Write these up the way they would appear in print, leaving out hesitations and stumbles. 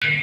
This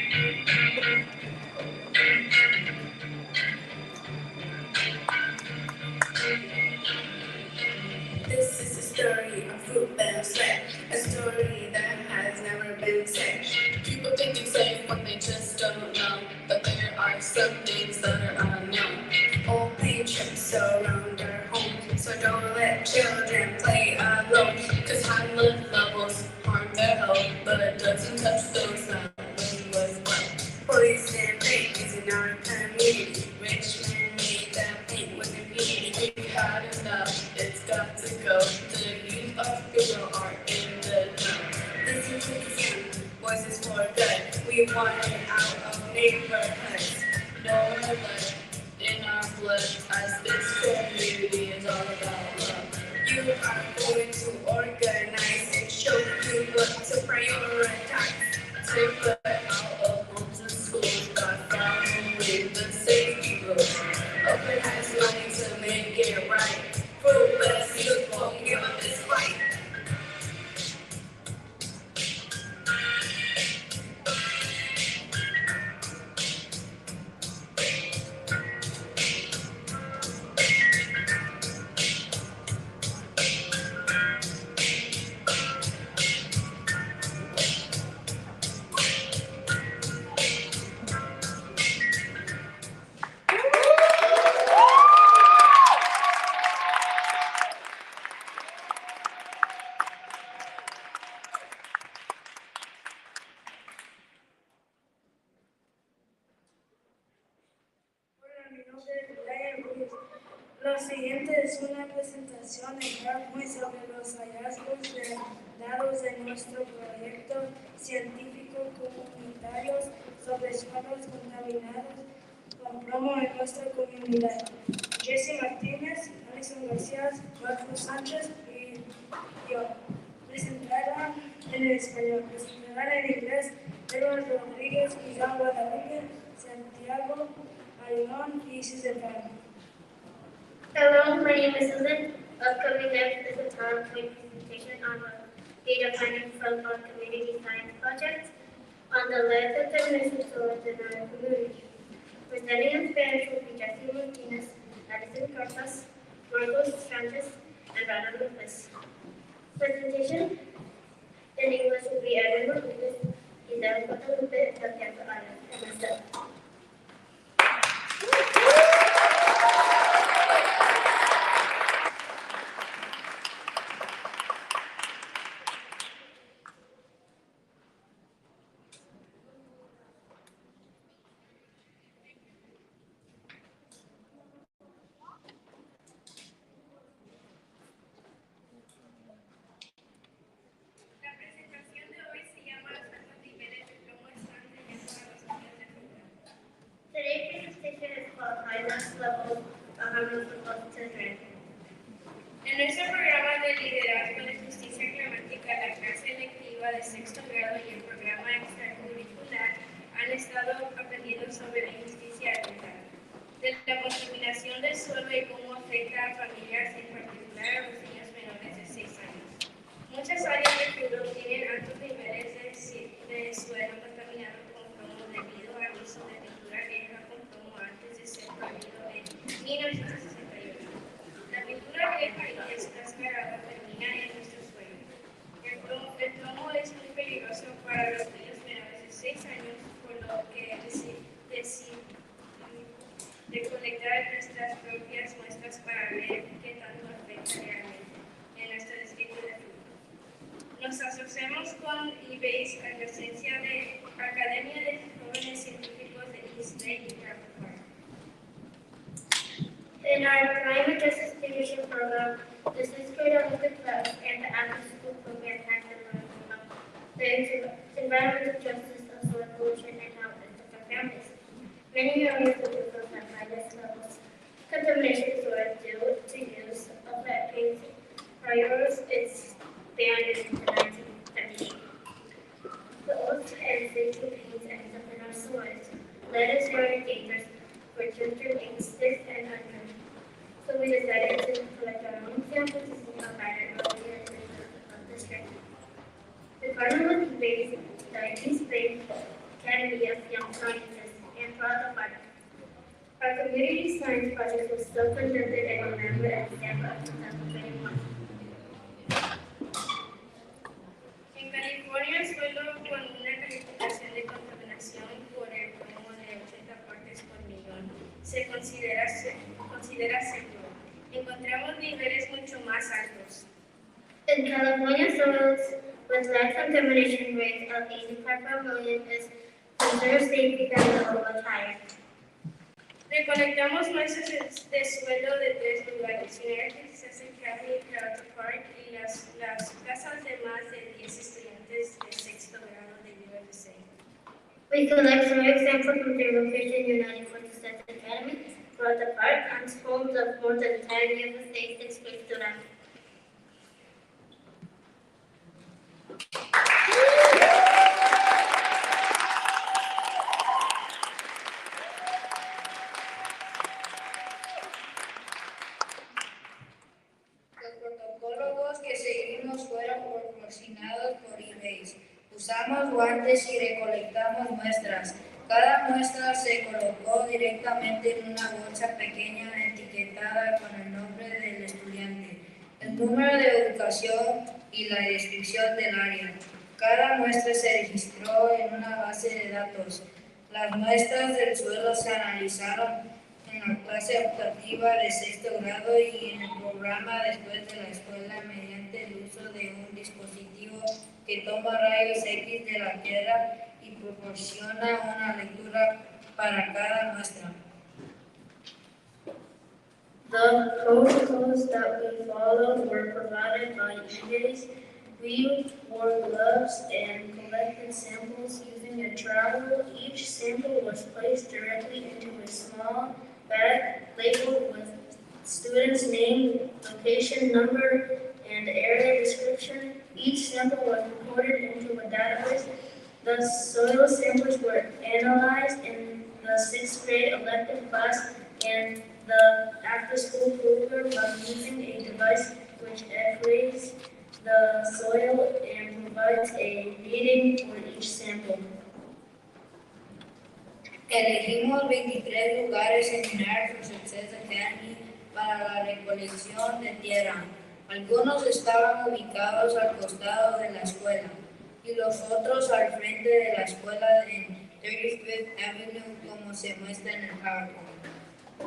is a story of Fruitvale District, a story that has never been said. People think it's safe when they just don't know, but there are some things that are unknown. Old patrons surround our home, so don't let children play alone. Cause high blood levels harm their health, but it doesn't touch those that live with wealth. Poison rape is in our community. Rich men made that paint with impunity. We've had enough, it's got to go. The youth of the world are in the know. Listen to the sound, voices for good. We want it out of neighborhoods. No more blood in our blood, as this community is all about love. You are going to organize and show you what to prioritize. To put out of homes and schools by following the safety rules. Open has money to make it right. Fruitless youth won't give up this fight. Lo siguiente es una presentación de PowerPoint sobre los hallazgos de datos de nuestro proyecto científico comunitario sobre suelos contaminados con plomo en nuestra comunidad. Jesse Martínez, Alison García, Marcos Sánchez y yo. Presentará en español, presentará en inglés Edward Rodríguez, Miguel Guadalupe, Santiago Ayón y Cesar. Hello, my name is Susan. Coming next is a PowerPoint presentation on a data mining from our community science project on the lead-contaminated soils in our community. Presenting in Spanish will be Jesse Martinez, Edison Corpus, Marcos Sanchez, and Rana Lopez. Presentation in English will be Edwin Rodriguez, Isabel Guadalupe, Santiago Ayala, and myself. Today's presentation is called High-Mass Levels of Harmful Children. En nuestro programa de liderazgo de justicia climática, la clase electiva de sexto grado y el programa extracurricular han estado aprendiendo sobre la injusticia ambiental, de la contaminación del suelo y cómo afecta a familias, en particular a los niños menores de 6 años. Muchas áreas de Cuba tienen altos niveles de suelo contaminado con plomo debido al uso de pintura vieja con plomo antes de ser prohibido en 1968. La pintura vieja y descascarada termina en nuestro suelo. El plomo es muy peligroso para los niños menores de 6 años, por lo que recolectar nuestras propias muestras para ver qué tanto afecta realmente en nuestro distrito de Fruitvale. Nos asociamos con IBASE a la presencia de Academia de Jóvenes Científicos de East Lake y Fruitvale. In our climate justice leadership program, the 6th grade Olympic class and the after-school program has been learning about the environmental justice of soil pollution and how it affects our families. Many areas of the world have high-risk levels. Contamination soil due to use of lead paint. Priors is banned in 1978. The old and safety paints ends up in our soils. Lead is very dangerous for children aged 6 and under. So we decided to collect our own samples to see how bad it was here in the district. We partnered with East Academy of Young Scientists and throughout the park. Our community science project was still conducted in November and December of 2021. En California, el suelo con una calificación de contaminación por el plomo de 80 partes por millón se considera seguro. Encontramos niveles mucho más altos. In California, soils with lead contamination rates of 85 per million is considered safe because the level is higher. Recolectamos muestras de suelo de 3 lugares: UFSA County, Carroll Park y las casas de más de 10 estudiantes de sexto grado de UFSA. We collect soil samples from their location united for the Science Academy throughout the park and homes of more than 10 UFSA sixth grade students. Los protocolos que seguimos fueron proporcionados por eBay. Usamos guantes y recolectamos muestras. Cada muestra se colocó directamente en una bolsa pequeña etiquetada con el nombre del estudiante, el número de educación y la descripción del área. Cada muestra se registró en una base de datos. Las muestras del suelo se analizaron en la clase optativa de sexto grado y en el programa después de la escuela mediante el uso de un dispositivo que toma rayos X de la Tierra y proporciona una lectura para cada muestra. The protocols that we followed were provided by eBay. We wore gloves and collected samples using a trowel. Each sample was placed directly into a small bag labeled with student's name, location, number, and area description. Each sample was recorded into a database. The soil samples were analyzed in the sixth grade elective class and the after-school program by using a device which x-rays the soil and provides a reading for each sample. Elegimos 23 lugares en United Success Academy para la recolección de tierra. Algunos estaban ubicados al costado de la escuela y los otros al frente de la escuela en 35th Avenue, como se muestra en el PowerPoint.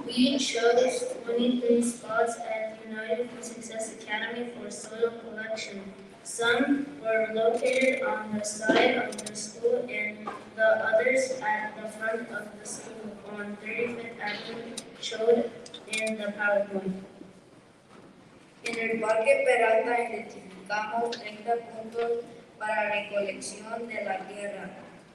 We chose 23 spots at United for Success Academy for soil collection. Some were located on the side of the school and the others at the front of the school on 35th Avenue, showed in the PowerPoint. En el Parque Peralta identificamos 30 puntos para recolección de la tierra.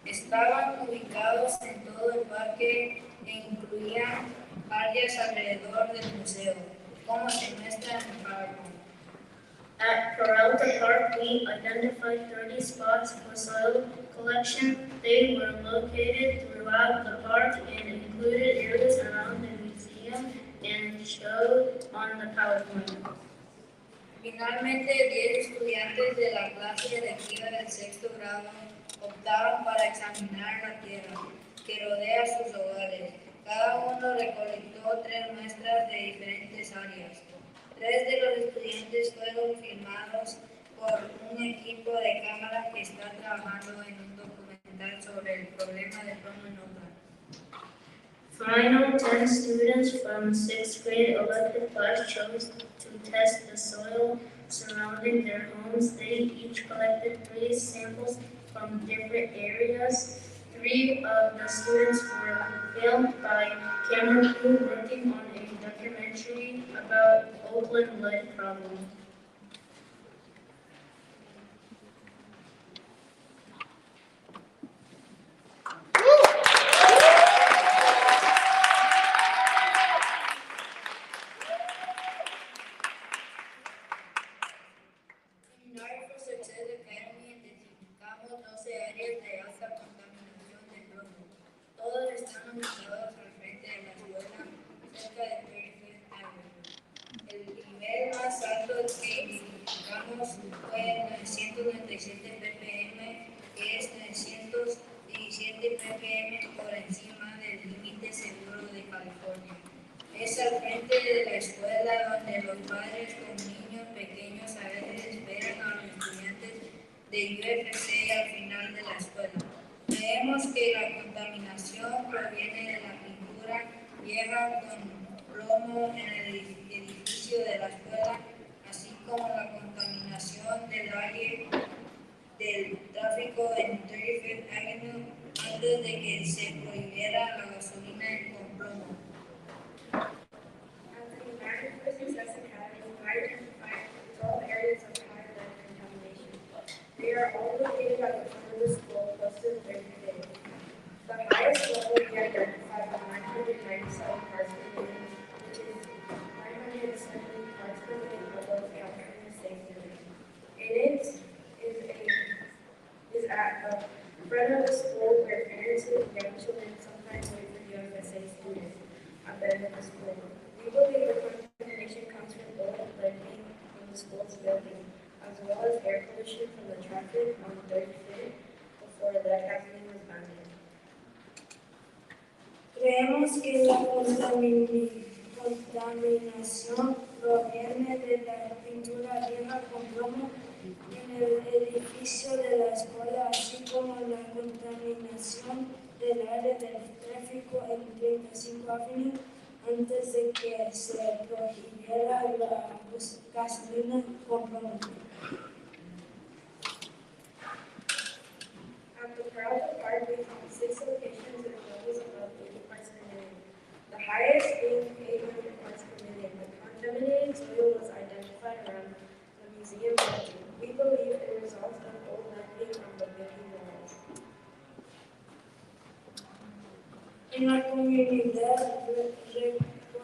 Estaban ubicados en todo el parque e incluían áreas alrededor del museo, como se muestra en el PowerPoint. At Peralta Park, we identified 30 spots for soil collection. They were located throughout the park and included areas around the museum and showed on the PowerPoint. Finalmente, 10 estudiantes de la clase electiva del sexto grado optaron para examinar la tierra que rodea sus hogares. Cada uno recolectó 3 muestras de diferentes áreas. 3 de los estudiantes fueron filmados por un equipo de cámara que está trabajando en un documental sobre el problema de plomo en Oakland. Final 10 students from 6th grade elective class chose to test the soil surrounding their homes. They each collected 3 samples from different areas. 3 of the students were filmed by camera crew working on a documentary about Oakland lead problem. En United for Success Academy identificamos 12 áreas de alta contaminación de plomo. Todas están ubicadas al frente de la escuela, cerca de 35th Avenue. El nivel más alto que identificamos fue 997 ppm, que es 317 20 ppm por encima del límite seguro de California. Es al frente de la escuela donde los padres con niños pequeños a veces esperan a los estudiantes de UFSA al final de la escuela. Creemos que la contaminación proviene de la pintura vieja con plomo en el edificio de la escuela, así como la contaminación del aire del tráfico en 35th Avenue antes de que se prohibiera la gasolina con plomo. At the United for Success Academy, I identified 12 areas of high lead contamination. They are all located at the front of the school, close to the third grade. The highest level we identified was 997 parts per million, which is 970 parts per million above California safe limit. And it is at the front of the school where parents with young children sometimes wait for UFSA students at the end of the school. We believe the contamination comes from old lead paint from the school's building, as well as air pollution from the traffic on 35th before lead gasoline was banned. Creemos que la contaminación proviene de la pintura vieja con plomo en el edificio de la escuela, así como la contaminación del aire del tráfico en 35 Avenue antes de que se prohibiera la gasolina con plomo. At the Fruitvale Park, we found 6 locations with levels above 80 parts per million, the highest being 800 parts per million. The contaminated soil was identified around the museum building. We believe it results from old lead paint on the building walls. En la comunidad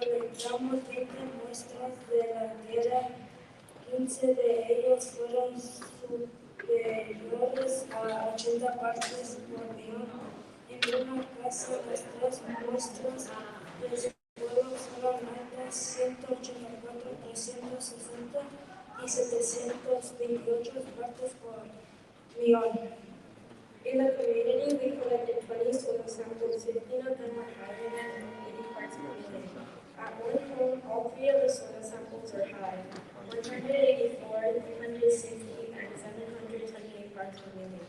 recolectamos 20 muestras de la tierra, 15 de ellos fueron superiores a 80 partes por millón. En una casa, las 3 muestras de suelo fueron altas 184, 360 y 728 partes por millón. In the community, we collected 20 soil samples, 15 of them were higher than 80 parts per million. At one home, all 3 of the soil samples were high, 184, 360, and 728 parts per million.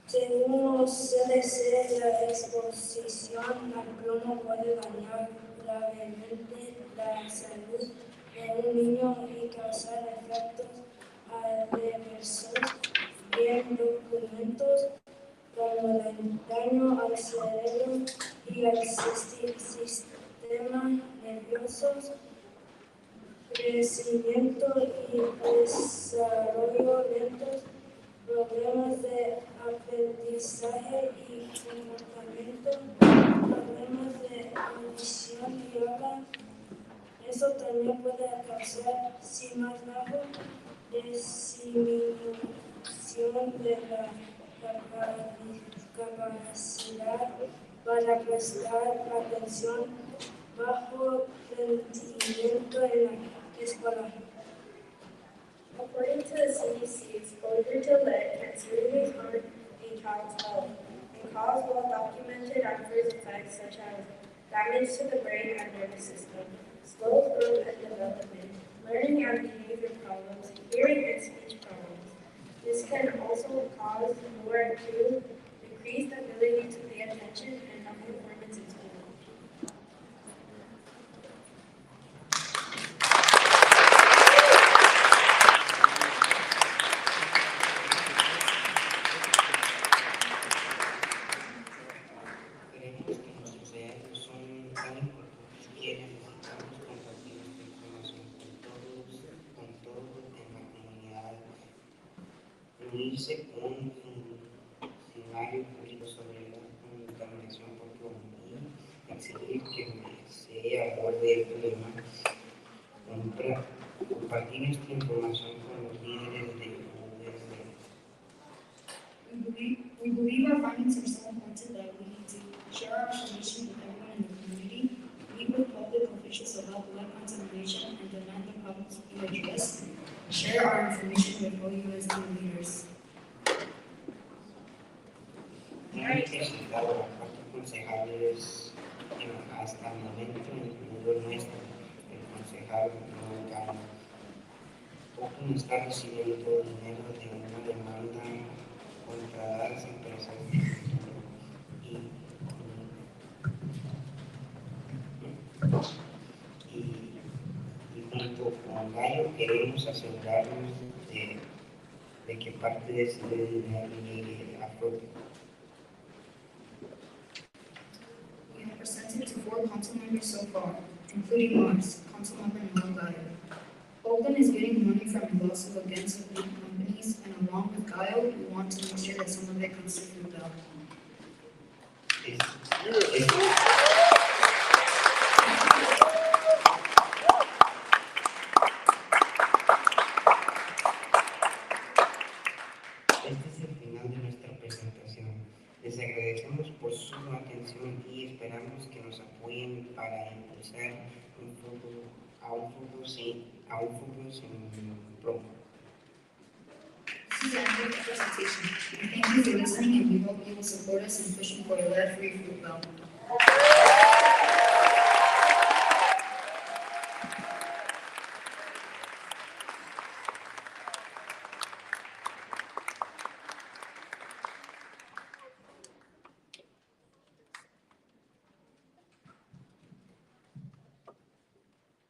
Según CDC, la exposición al plomo puede dañar gravemente la salud de un niño y causar efectos adversos bien documentados como el daño al cerebro y al sistema nervioso, crecimiento y desarrollo lentos, problemas de aprendizaje y comportamiento, problemas de audición y habla. Eso también puede causar, si más bajo, disminución de la capacidad para prestar atención, bajo rendimiento en la escuela. According to the CDC, exposure to lead can seriously harm a child's health and cause well-documented adverse effects such as damage to the brain and nervous system, slow growth and development, learning and behavior problems, hearing and speech problems. This can also cause lower IQ, decreased ability to pay attention, and non-performance in school. Creemos que nuestros hallazgos son tan importantes que necesitamos compartir esta información con todos en la comunidad, reunirse con un funcionario público sobre la contaminación por plomo y exigir que se aborde el problema, compartir esta información con los líderes de UFSA. We believe our findings are so important that we need to share our information with everyone in the community, meet with public officials about lead contamination, and demand the problems be addressed. Share our information with OUSD leaders. no he presentado a 4 concejales hasta el momento, incluido el nuestro, el concejal no gana. Oakland está recibiendo dinero de una demanda contra las empresas y junto con Gallo queremos asegurarnos de que parte de ese dinero llegue a Fruitvale. We have presented to 4 council members so far, including us, Councilmember Noel Gallo. Oakland is getting money from lawsuits against the lead companies, and along with Gallo, we want to make sure that some of it comes to Fruitvale. Este es el final de nuestra presentación. Les agradecemos por su atención y esperamos que nos apoyen para impulsar un futuro sin pronto. This is the end of the presentation. We thank you for listening, and we hope you will support us in pushing for a lead-free Fruitvale.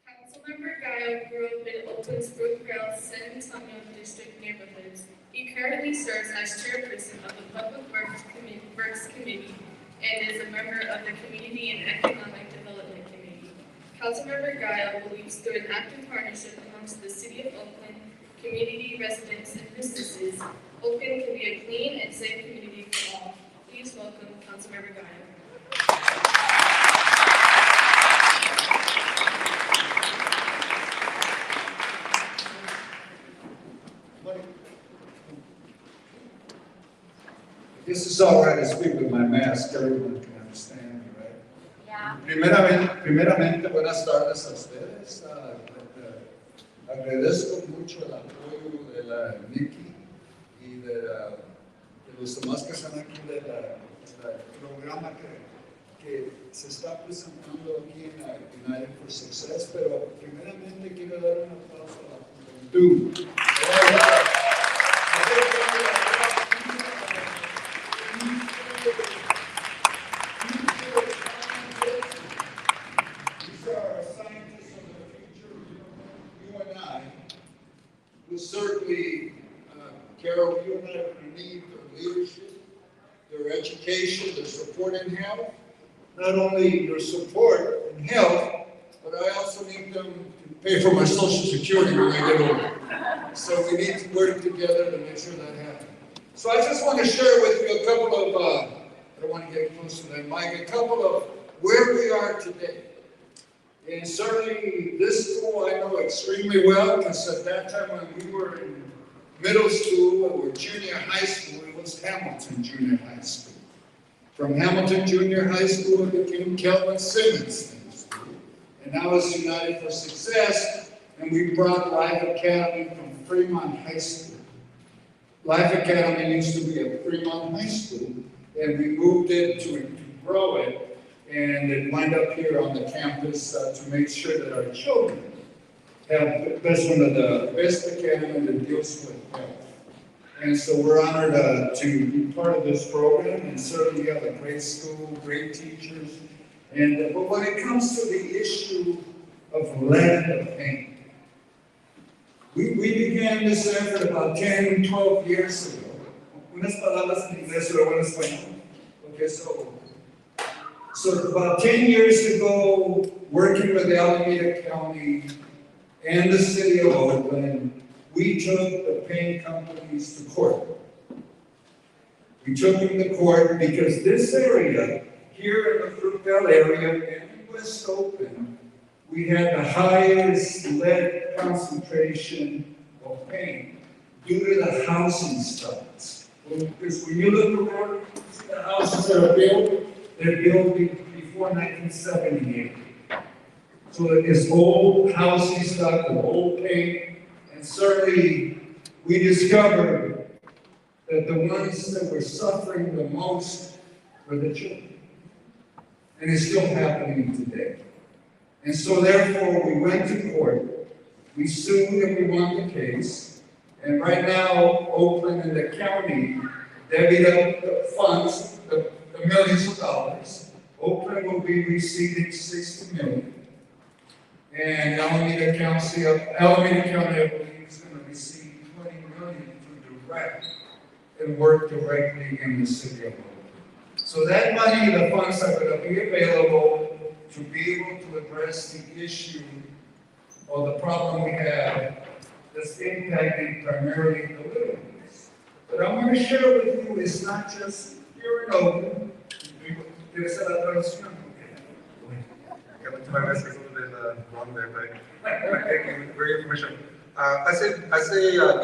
Councilmember Gallo grew up in Oakland's Fruitvale District neighborhoods. He currently serves as chairperson of the Public Works Committee and is a member of the Community and Economic Development Committee. Councilmember Gallo believes through an active partnership amongst the City of Oakland, community residents, and businesses, Oakland can be a clean and safe community for all. Please welcome Councilmember Gallo. This is all right to speak with my mask, everyone can understand me, right? Yeah. Primeramente, buenas tardes a ustedes. Agradezco mucho el apoyo de la Nikki y de los demás que están aquí del programa que se está presentando aquí en United for Success, pero primeramente quiero dar un aplauso a la juventud. Certainly, Carol, you and I are going to need their leadership, their education, their support in health. Not only your support in health, but I also need them to pay for my Social Security when I get older. So we need to work together to make sure that happens. So I just want to share with you a couple of, I don't want to get close to that mic, a couple of where we are today. And certainly this school I know extremely well, because at that time when we were in middle school or junior high school, it was Hamilton Junior High School. From Hamilton Junior High School, it became Kelvin Simmons School. And now it's United for Success, and we brought Life Academy from Fremont High School. Life Academy used to be at Fremont High School, and we moved it to grow it. And it wound up here on the campus to make sure that our children have one of the best academy that deals with health. And so we're honored to be part of this program, and certainly we have a great school, great teachers. And but when it comes to the issue of lead and paint, we began this effort about 10, 12 years ago. Unas palabras en inglés, pero en español. Okay, so about 10 years ago, working with Alameda County and the City of Oakland, we took the paint companies to court. We took them to court because this area, here in the Fruitvale area and in West Oakland, we had the highest lead concentration of paint due to the housing styles. Because when you look around, see the houses that are built, they're built before 1978. So it's old housing stock with old paint, and certainly we discovered that the ones that were suffering the most for the children. And it's still happening today. And so therefore, we went to court, we sued and we won the case, and right now, Oakland and the county divvied up the funds, the millions of dollars. Oakland will be receiving $60 million. And Alameda County, I believe, is going to receive $20 million to direct and work directly in the city of Oakland. So that money, the funds are going to be available to be able to address the issue or the problem we have that's impacting primarily the little ones. But I want to share with you, it's not just here in Oakland. ¿Quieres hacer la traducción? Muchas gracias por la information. Hace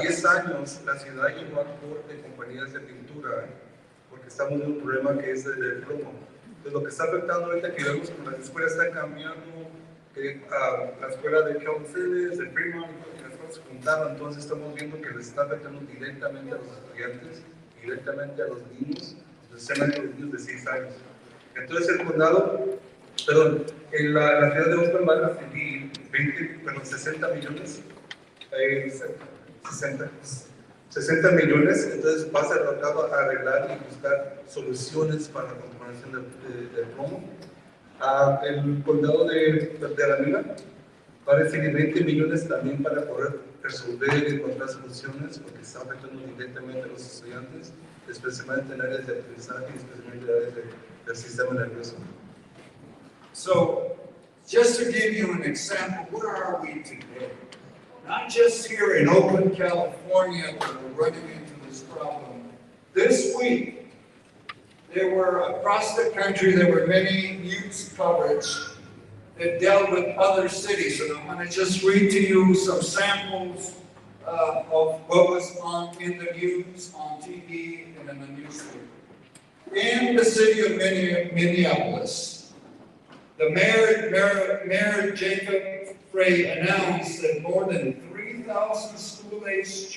10 años la ciudad llegó a corte de compañías de pintura porque estamos en un problema que es el plomo. Entonces lo que está afectando ahorita que vemos que las escuelas están cambiando, que la escuela de California, de Fremont, que las escuelas se juntaron, entonces estamos viendo que les está afectando directamente a los estudiantes, directamente a los niños, especialmente a los niños de 6 años. Entonces el condado, la ciudad de Oakland va a recibir 60 millones, 60 millones, entonces va a ser tratado a arreglar y buscar soluciones para la contaminación del plomo. El condado de la Mina va a recibir 20 millones también para poder resolver y encontrar soluciones porque está afectando directamente a los estudiantes, especialmente en áreas de aprendizaje y especialmente en áreas del sistema nervioso. So, just to give you an example, where are we today? Not just here in Oakland, California, where we're running into this problem. This week, there were, across the country, there were many news coverage that dealt with other cities. And I'm going to just read to you some samples of what was in the news, on TV, and in the newspaper. In the city of Minneapolis, the Mayor Jacob Frey announced that more than 3,000 school-aged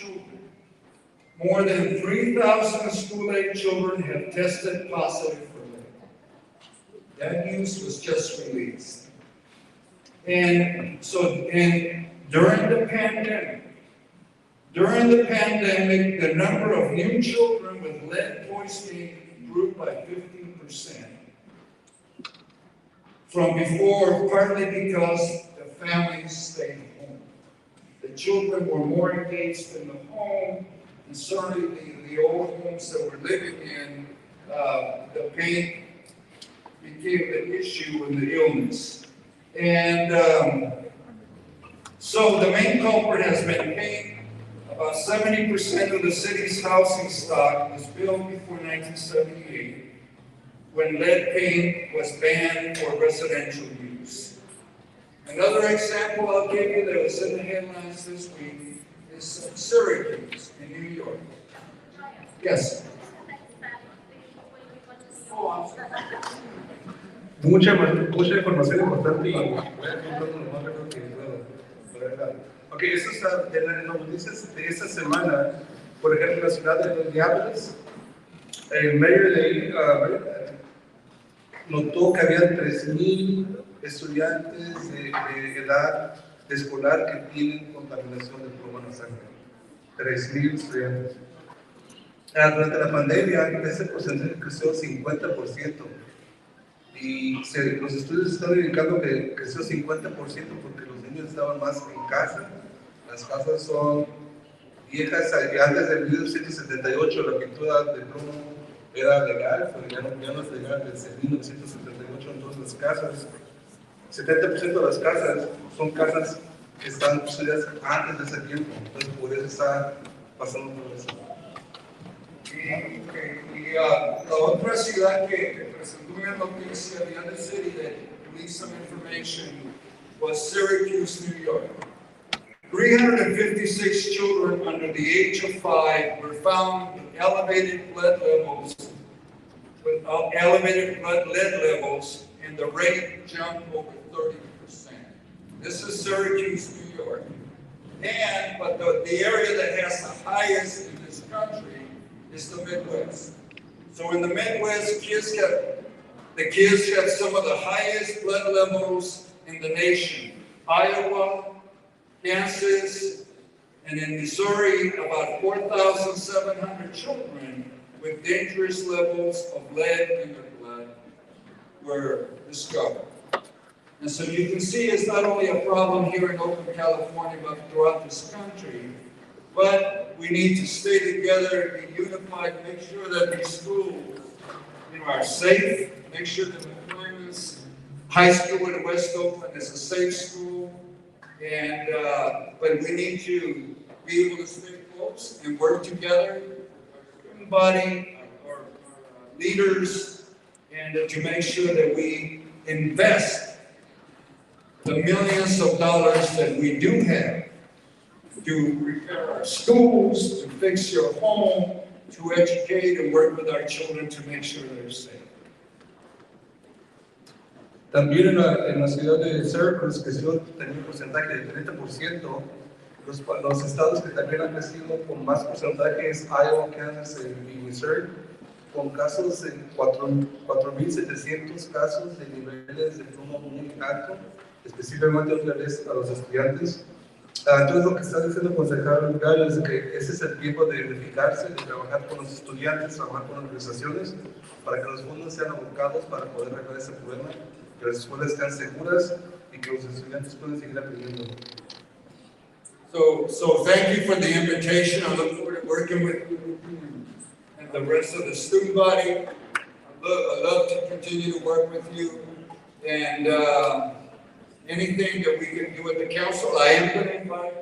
children have tested positive for lead. That news was just released. And during the pandemic, the number of new children with lead poisoning grew by 15%. From before, partly because the families stayed home. The children were more engaged in the home, and certainly the old homes that we're living in, the pain became an issue in the illness. And so the main culprit has been pain. About 70% of the city's housing stock was built before 1978. When lead paint was banned for residential use. Another example I'll give you that was in the headlines this week is Syracuse in New York. Yes? Oh, I'm sorry. Mucha información importante y voy a contar lo más rápido que pueda, ¿verdad? Ok, eso está en las noticias de esta semana. Por ejemplo, en la ciudad de Minneapolis, el mayor de ahí notó que había 3,000 estudiantes de edad escolar que tienen contaminación de plomo en la sangre. 3,000 estudiantes. Durante la pandemia, ese porcentaje creció 50%. Y los estudios están indicando que creció 50% porque los niños estaban más en casa. Las casas son viejas. Antes de 1978 la pintura de plomo era legal, pero ya no es legal desde 1978 en todas las casas. 70% de las casas son casas que están construidas antes de ese tiempo, entonces por eso está pasando todo eso. Y la otra ciudad que presentó una noticia, the other city that released some information, was Syracuse, New York. 356 children under the age of 5 were found with elevated blood lead levels, and the rate jumped over 30%. This is Syracuse, New York. But the area that has the highest in this country is the Midwest. So in the Midwest, the kids have some of the highest blood levels in the nation. Iowa, Kansas, and in Missouri, about 4,700 children with dangerous levels of lead in their blood were discovered. And so you can see it's not only a problem here in Oakland, California, but throughout this country. But we need to stay together, be unified, make sure that these schools, are safe, make sure that McCormick's High School in West Oakland is a safe school. And but we need to be able to stay close and work together, our student body, our leaders, and to make sure that we invest the millions of dollars that we do have to repair our schools, to fix your home, to educate and work with our children to make sure they're safe. También en la ciudad de Syracuse creció, tenía un porcentaje de 30%. Los estados que también han crecido con más porcentajes, Iowa, Kansas y Missouri, con casos de 4,700 casos de niveles de plomo muy alto, específicamente a los estudiantes. Entonces lo que está diciendo el concejal Gallo es que ese es el tiempo de verificarse, de trabajar con los estudiantes, trabajar con organizaciones, para que los fondos sean abocados para poder arreglar ese problema, que las escuelas estén seguras y que los estudiantes puedan seguir aprendiendo. So thank you for the invitation. I look forward to working with you and the rest of the student body. I love to continue to work with you. And anything that we can do with the council, I am going to invite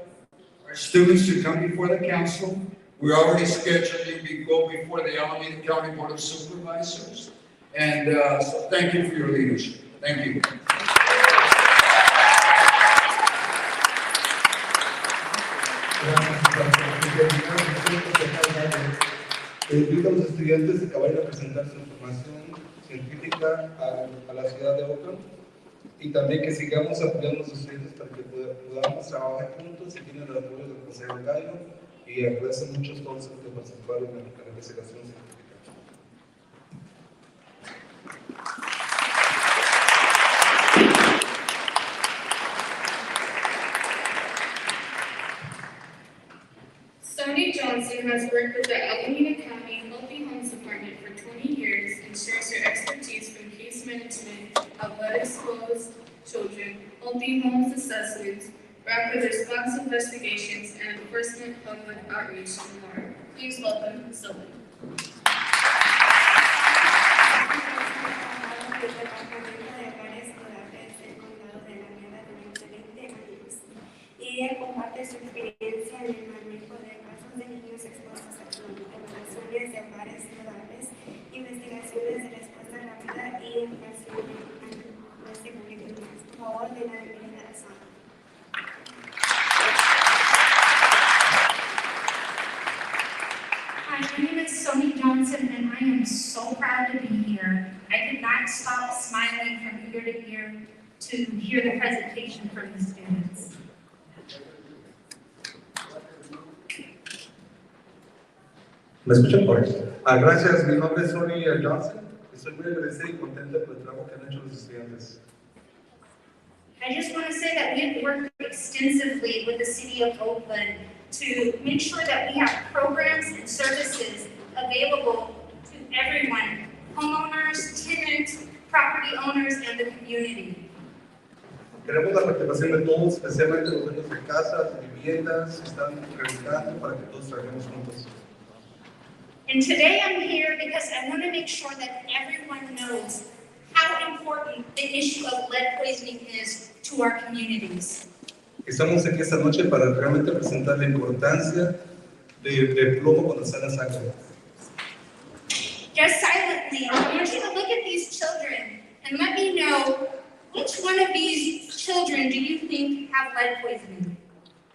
our students to come before the council. We're already scheduled to go before the Alameda County Board of Supervisors. And so thank you for your leadership. Thank you. Invito a los estudiantes a que vayan a presentar su información científica a la ciudad de Oakland y también que sigamos apoyando a los estudiantes para que podamos trabajar juntos y tienen el apoyo del Consejo de Gallo y agradezco mucho a todos los que participaron en la investigación científica. Sonny Johnson has worked with the Alameda County Healthy Homes Department for 20 years and shares her expertise from case management of lead-exposed children, healthy homes assessments, rapid response investigations, and enforcement public outreach and more. Please welcome Sonny. Y ella comparte su experiencia en el manejo de casos de niños expuestos a evaluaciones de hogares ciudadanos, investigaciones de respuesta rápida y educación en currículos. Por favor, de la bienvenida a Sonny. Hi, my name is Sonny Johnson, and I am so proud to be here. I did not stop smiling from ear to ear to hear the presentation from the students. ¿Me escuchan por eso? Gracias, mi nombre es Sonny Johnson. Estoy muy agradecido y contento por el trabajo que han hecho los estudiantes. I just want to say that we've worked extensively with the city of Oakland to make sure that we have programs and services available to everyone, homeowners, tenants, property owners, and the community. Queremos la participación de todos, especialmente los dueños de casas, de viviendas, que están rehabilitando para que todos trabajemos juntos. And today I'm here because I want to make sure that everyone knows how important the issue of lead poisoning is to our communities. Estamos aquí esta noche para realmente presentar la importancia de plomo cuando está en la sangre. Just silently, I want you to look at these children and let me know which one of these children do you think have lead poisoning?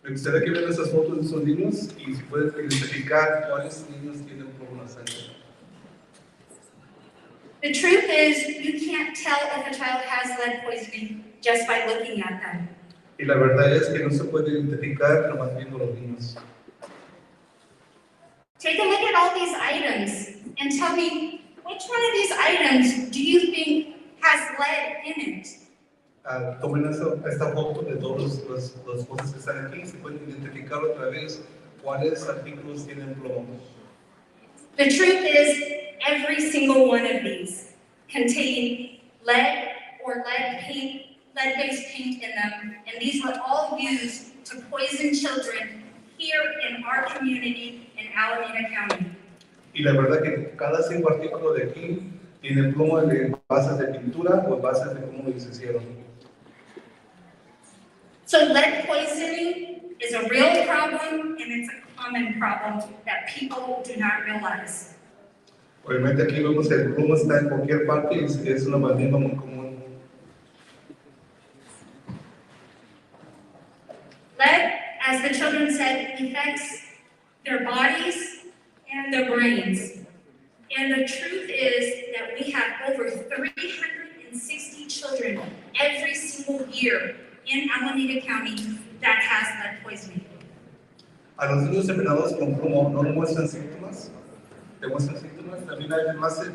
Me gustaría que vean esas fotos de esos niños y si pueden identificar cuáles niños tienen plomo en la sangre. The truth is, you can't tell if a child has lead poisoning just by looking at them. Y la verdad es que no se puede identificar nomás viendo los niños. Take a look at all these items and tell me Which one of these items do you think has lead in it? Tomen esta foto de todas las cosas que están aquí, se pueden identificar otra vez cuáles artículos tienen plomo. The truth is, every single one of these contain lead or lead-based paint in them, and these were all used to poison children here in our community in Alameda County. Y la verdad que cada 5 artículos de aquí tiene plomo de bases de pintura o bases de cómo lo hicieron. So lead poisoning is a real problem, and it's a common problem that people do not realize. Obviamente aquí vemos que el plomo está en cualquier parte y es una pandemia muy común. Lead, as the children said, affects their bodies and their brains. And the truth is that we have over 360 children every single year in Alameda County that has lead poisoning. A los niños envenenados con plomo no muestran síntomas, demuestran síntomas. También hay más de,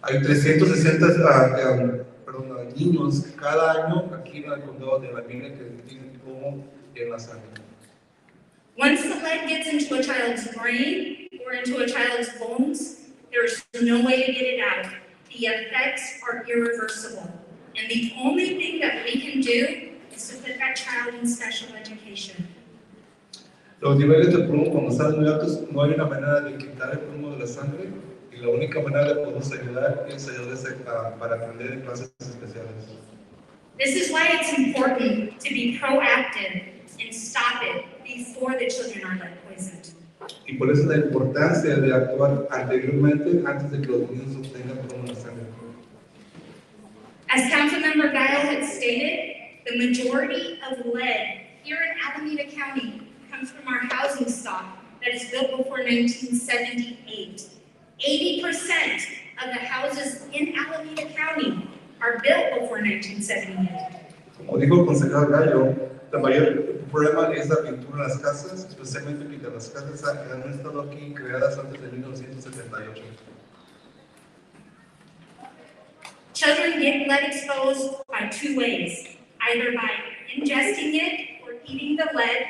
hay 360 niños cada año aquí en el condado de Alameda que tienen plomo en la sangre. Once the lead gets into a child's brain or into a child's bones, there's no way to get it out. The effects are irreversible. And the only thing that we can do is to put that child in special education. Los niveles de plomo cuando están muy altos, no hay una manera de quitar el plomo de la sangre y la única manera de podernos ayudar es ayudarles para aprender en clases especiales. This is why it's important to be proactive and stop it before the children are lead poisoned. Y por eso la importancia de actuar anteriormente antes de que los niños obtengan plomo en la sangre. As Councilmember Guile had stated, the majority of lead here in Alameda County comes from our housing stock that is built before 1978. 80% of the houses in Alameda County are built before 1978. Como dijo el consejero Gallo, el mayor problema es la pintura en las casas, especialmente porque las casas han estado aquí creadas antes de 1978. Children get lead exposed by 2 ways, either by ingesting it or eating the lead,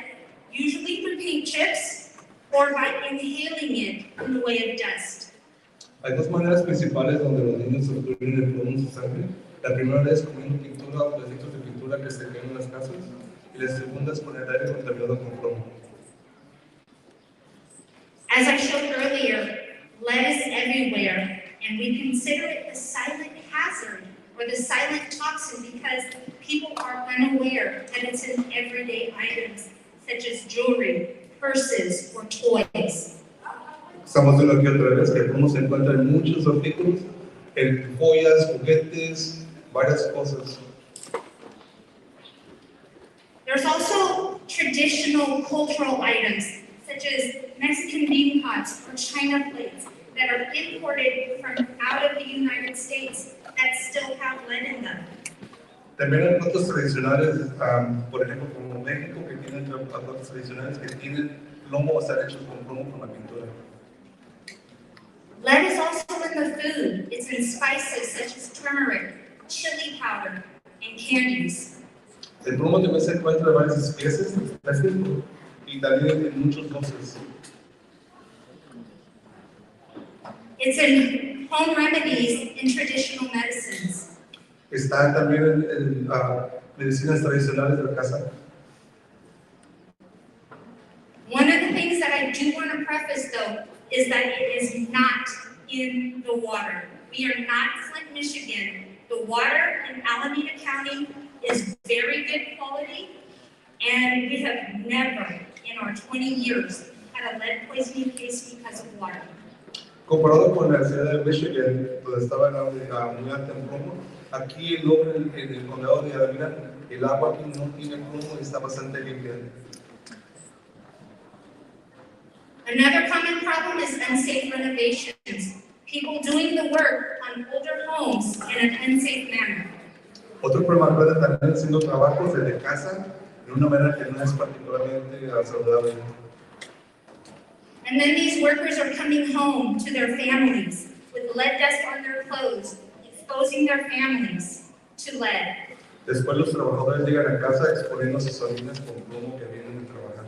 usually through paint chips, or by inhaling it in the way of dust. Hay 2 maneras principales donde los niños obtienen el plomo en su sangre. La primera es comiendo pintura o pedacitos de pintura que se caen en las casas, y la segunda es con el aire contaminado con plomo. As I showed earlier, lead is everywhere, and we consider it the silent hazard or the silent toxin because people are unaware that it's in everyday items such as jewelry, purses, or toys. Estamos viendo aquí otra vez que el plomo se encuentra en muchos artículos, en joyas, juguetes, varias cosas. There's also traditional cultural items such as Mexican bean pots or china plates that are imported from out of the United States that still have lead in them. También hay platos tradicionales, por ejemplo, como México, que tienen platos tradicionales que tienen plomo o están hechos con plomo con la pintura. Lead is also in the food. It's in spices such as turmeric, chili powder, and candies. El plomo también se encuentra en varias especies y también en muchos dulces. It's in home remedies and traditional medicines. Está también en medicinas tradicionales de la casa. One of the things that I do want to preface, though, is that it is not in the water. We are not Flint, Michigan. The water in Alameda County is very good quality, and we have never, in our 20 years, had a lead poisoning case because of water. Comparado con la ciudad de Michigan, donde estaba muy alta en plomo, aquí en el condado de Alameda, el agua aquí no tiene plomo y está bastante limpia. Another common problem is unsafe renovations. People doing the work on older homes in an unsafe manner. Otro problema puede también haciendo trabajos desde casa de una manera que no es particularmente saludable. And then these workers are coming home to their families with lead dust on their clothes, exposing their families to lead. Después los trabajadores llegan a casa exponiendo sus familias con plomo que vienen de trabajar.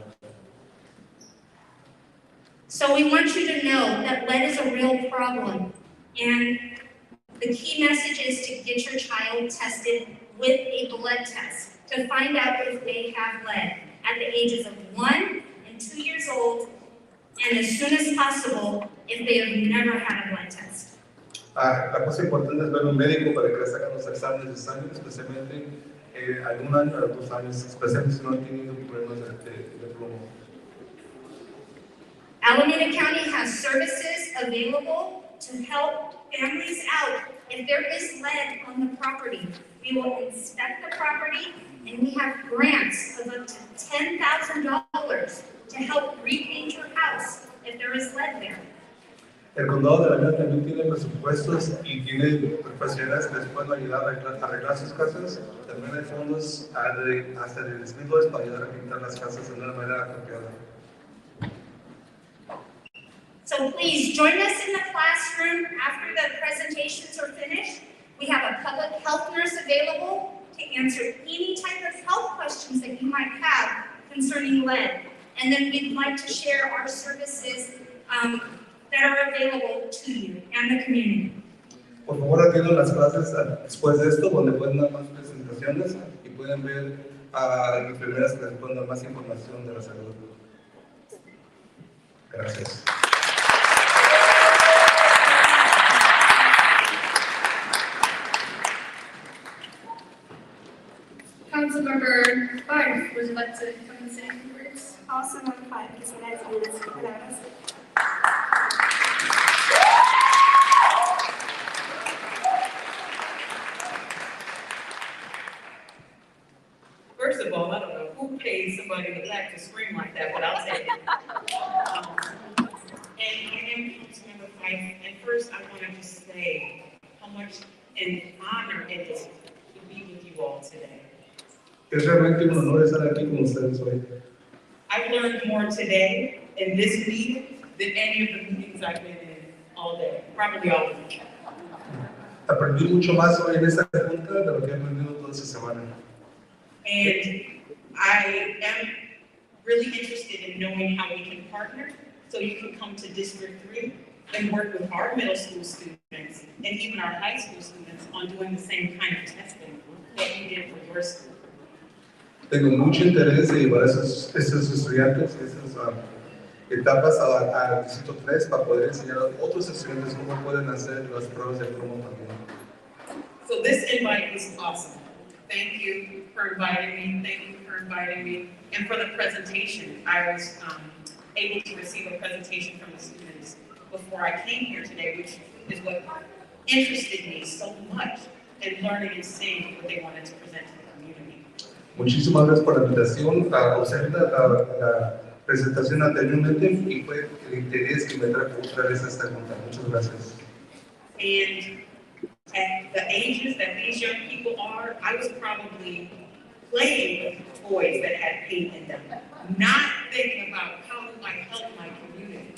So we want you to know that lead is a real problem. And the key message is to get your child tested with a blood test to find out if they have lead at the ages of 1 and 2 years old, and as soon as possible if they have never had a blood test. La cosa importante es ver a un médico para que les hagan los exámenes de sangre, especialmente algún año o 2 años, especialmente si no han tenido problemas de plomo. Alameda County has services available to help families out if there is lead on the property. We will inspect the property, and we have grants of up to $10,000 to help repaint your house if there is lead there. El condado de Alameda también tiene presupuestos y tiene profesionales que les pueden ayudar a arreglar sus casas. También hay fondos hasta de $10,000 para ayudar a pintar las casas de una manera apropiada. So please join us in the classroom after the presentations are finished. We have a public health nurse available to answer any type of health questions that you might have concerning lead. And then we'd like to share our services that are available to you and the community. Por favor, atiendan las clases después de esto, donde pueden dar más presentaciones y pueden ver a enfermeras que les pueden dar más información de la salud. Gracias. Councilmember 5, would you like to come and say a few words? Awesome on 5, quisiera decirles palabras. First of all, I don't know who paid somebody to laugh to scream like that, but I'll take it. And I am Councilmember Fife, and first I want to just say how much an honor it is to be with you all today. Es realmente un honor estar aquí con ustedes hoy. I've learned more today in this meeting than any of the meetings I've been in all day, probably all of them. Aprendí mucho más hoy en esta junta de lo que he aprendido toda esta semana. And I am really interested in knowing how we can partner so you can come to District 3 and work with our middle school students and even our high school students on doing the same kind of testing that you did for your school. Tengo mucho interés de llevar a esos estudiantes, esas etapas al Distrito 3 para poder enseñar a otros estudiantes cómo pueden hacer las pruebas de plomo también. So this invite is awesome. Thank you for inviting me. Thank you for inviting me. And for the presentation, I was able to receive a presentation from the students before I came here today, which is what interested me so much in learning and seeing what they wanted to present to the community. Muchísimas gracias por la invitación. Observé la presentación anteriormente y fue el interés que me trajo otra vez a esta junta. Muchas gracias. And at the ages that these young people are, I was probably playing with toys that had paint in them, not thinking about how do I help my community.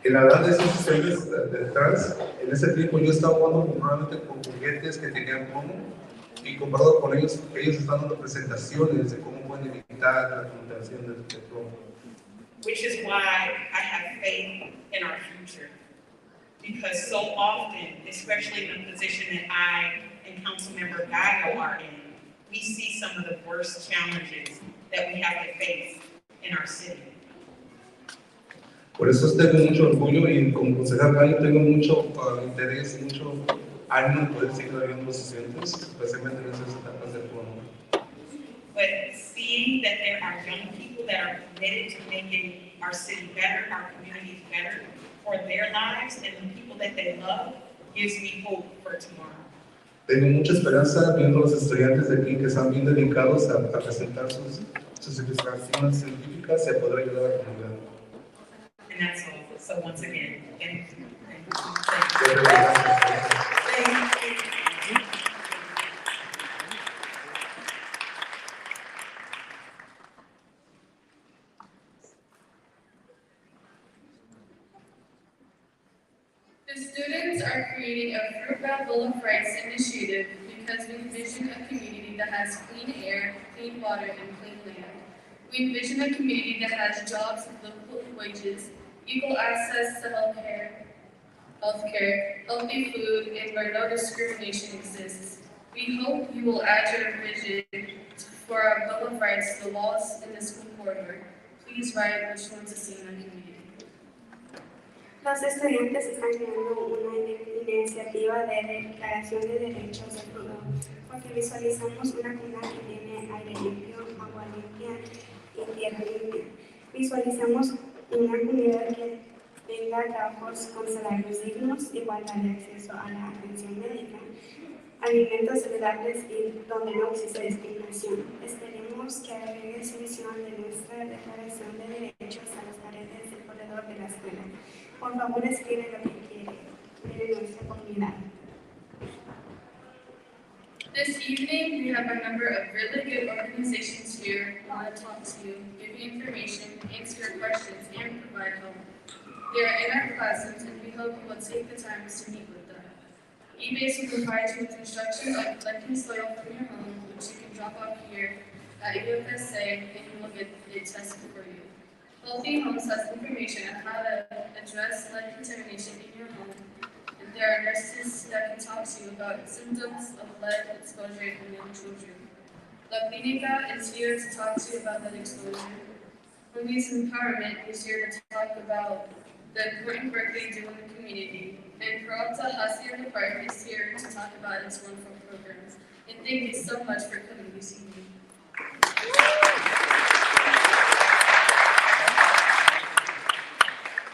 En la edad de esos estudiantes detrás, en ese tiempo yo estaba jugando probablemente con juguetes que tenían plomo y comparado con ellos, ellos están dando presentaciones de cómo pueden evitar la contaminación de plomo. Which is why I have faith in our future. Because so often, especially in the position that I and Councilmember Gallo are in, we see some of the worst challenges that we have to face in our city. Por eso tengo mucho orgullo y como concejal Gallo tengo mucho interés, mucho ánimo de poder seguir ayudando a los estudiantes, especialmente en esas etapas de plomo. But seeing that there are young people that are committed to making our city better, our communities better, for their lives and the people that they love, gives me hope for tomorrow. Tengo mucha esperanza viendo a los estudiantes de aquí que están bien dedicados a presentar sus investigaciones científicas y a poder ayudar a la comunidad. And that's all. So once again, thank you. students are creating a Fruitvale Bill of Rights initiative because we envision a community that has clean air, clean water, and clean land. We envision a community that has jobs with local wages, equal access to healthcare, healthy food, and where no discrimination exists. We hope you will add your vision for our Bill of Rights to the laws in the school corridor. Please write which one to see in our community. Los estudiantes están creando una iniciativa de declaración de derechos de todo, porque visualizamos una comunidad que tiene aire limpio, agua limpia y tierra limpia. Visualizamos una comunidad que tenga trabajos con salarios dignos, igualdad de acceso a la atención médica, alimentos saludables y donde no existe discriminación. Esperemos que agregue su visión de nuestra declaración de derechos a las paredes del corredor de la escuela. Por favor, escribe lo que quiere de nuestra comunidad. This evening, we have a number of really good organizations here who want to talk to you, give you information, answer your questions, and provide help. They are in our classrooms, and we hope you will take the time to meet with them. eBase will provide you with instructions on collecting soil from your home, which you can drop off here at UFSA, and we will get it tested for you. Healthy Homes has information on how to address lead contamination in your home, and there are nurses that can talk to you about symptoms of lead exposure in young children. La Clínica is here to talk to you about lead exposure. Police Empowerment is here to talk about the important work they do in the community, and Peralta Hacienda Park is here to talk about its wonderful programs. And thank you so much for coming this evening.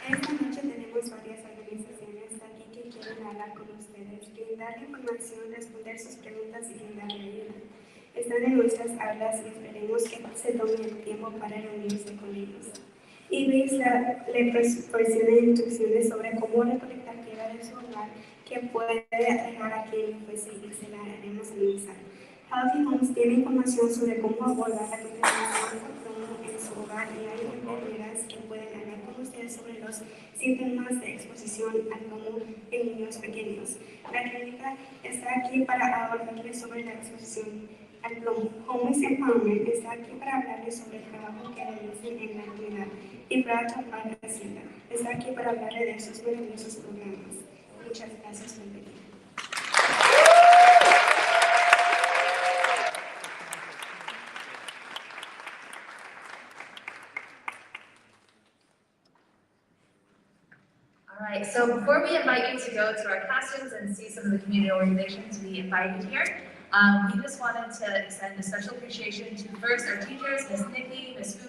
Esta noche tenemos varias organizaciones aquí que quieren hablar con ustedes, brindar información, responder sus preguntas y brindar ayuda. Están en nuestras aulas y esperemos que se tomen el tiempo para reunirse con ellos. eBase le proporciona instrucciones sobre cómo recolectar tierra de su hogar que puede dejar aquí en UFSA y se la haremos analizar. Healthy Homes tiene información sobre cómo abordar la contaminación por plomo en su hogar y hay enfermeras que pueden hablar con ustedes sobre los síntomas de exposición al plomo en niños pequeños. La clínica está aquí para abordarles sobre la exposición al plomo. Homeless Empowerment está aquí para hablarles sobre el trabajo que realizan en la comunidad. Y Peralta Park Hacienda está aquí para hablarles de esos maravillosos programas. Muchas gracias por venir. All right, so before we invite you to go to our classrooms and see some of the community organizations we invited here, we just wanted to extend a special appreciation to first our teachers, Ms. Nikki, Ms.